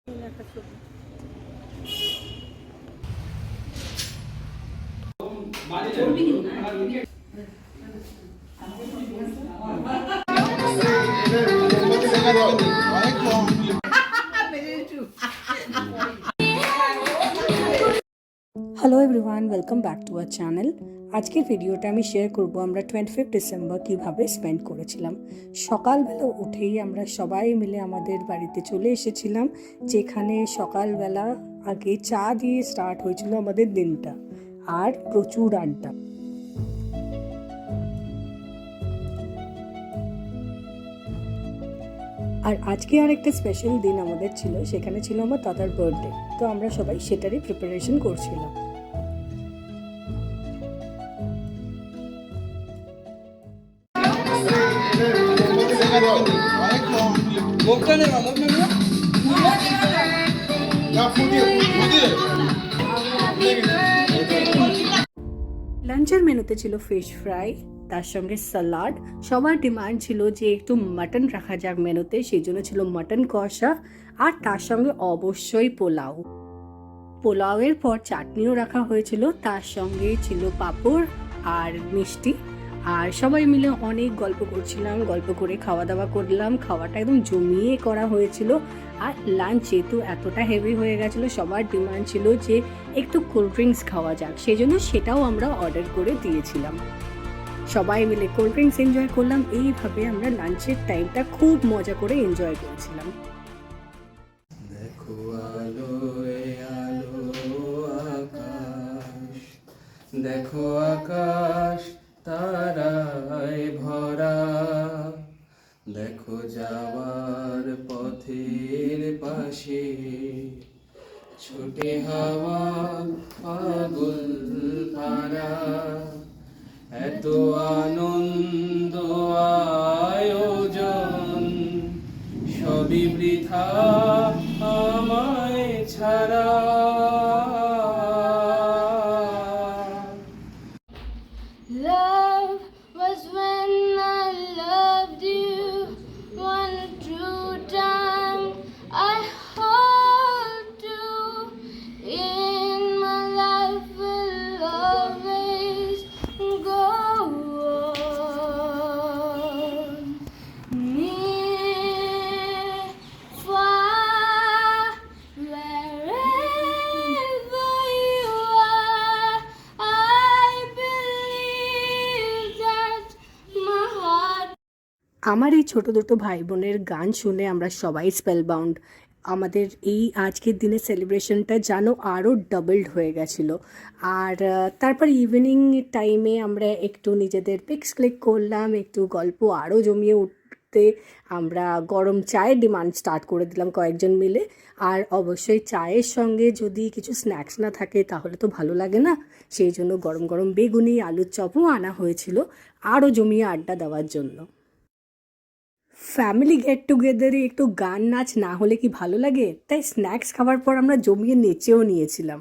একটা ছবি। Hello everyone, welcome back to our channel. আজকের ভিডিওটা আমি শেয়ার করব আমরা 25 ডিসেম্বর কীভাবে স্পেন্ড করেছিলাম। সকালবেলা উঠেই আমরা সবাই মিলে আমাদের বাড়িতে চলে এসেছিলাম, যেখানে সকালবেলা আগে চা দিয়ে স্টার্ট হয়েছিল আমাদের দিনটা, আর প্রচুর আড্ডা। আর আজকে আর একটা স্পেশাল দিন আমাদের ছিল, সেখানে ছিল আমার দাদার বার্থডে, তো আমরা সবাই সেটারই প্রিপারেশন করছিলাম। লাঞ্চের মেনুতে ছিল ফিশ ফ্রাই, তার সঙ্গে সালাড। সবার ডিমান্ড ছিল যে একটু মাটন রাখা যাক মেনুতে, সেই জন্য ছিল মাটন কষা, আর তার সঙ্গে অবশ্যই পোলাও। পোলাওয়ের পর চাটনিও রাখা হয়েছিল, তার সঙ্গে ছিল পাঁপড় আর মিষ্টি। আর সবাই মিলে অনেক গল্প করছিলাম, গল্প করে খাওয়া দাওয়া করলাম। খাওয়াটা একদম জমিয়ে করা হয়েছিল। আর লাঞ্চ যেহেতু এতটা হেভি হয়ে গেছিলো, সবার ডিমান্ড ছিল যে একটু কোল্ড ড্রিঙ্কস খাওয়া যাক, সেই জন্য সেটাও আমরা অর্ডার করে দিয়েছিলাম। সবাই মিলে কোল্ড ড্রিঙ্কস এনজয় করলাম। এইভাবে আমরা লাঞ্চের টাইমটা খুব মজা করে এনজয় করেছিলাম। দেখো আলোয় আলো আকাশ, দেখো আকাশ তারায় ভরা, দেখো যাওয়ার পথের পাশে ছুটে হাওয়া পাগল পারা, এত আনন্দ আয়োজন সবই বৃথা আমায় ছাড়া। Love was when I loved you, one true time I hold you. In my life will always go on. Near, far, wherever you are, I believe that my heart. আমার এই ছোট দুটো ভাই বোনের গান শুনে আমরা সবাই স্পেলবাউন্ড। আমাদের এই আজকের দিনের সেলিব্রেশনটা যেন আরও ডাবলড হয়ে গেছিলো। আর তারপর ইভিনিং টাইমে আমরা একটু নিজেদের পিক্স ক্লিক করলাম, একটু গল্প আরও জমিয়ে উঠতে আমরা গরম চায়ের ডিমান্ড স্টার্ট করে দিলাম কয়েকজন মিলে। আর অবশ্যই চায়ের সঙ্গে যদি কিছু স্ন্যাক্স না থাকে তাহলে তো ভালো লাগে না, সেই জন্য গরম গরম বেগুনি আলুর চপও আনা হয়েছিল আরও জমিয়ে আড্ডা দেওয়ার জন্য। ফ্যামিলি গেট টুগেদারে একটু গান নাচ না হলে কি ভালো লাগে, তাই স্ন্যাক্স খাওয়ার পর আমরা জমিয়ে নেচেও নিয়েছিলাম।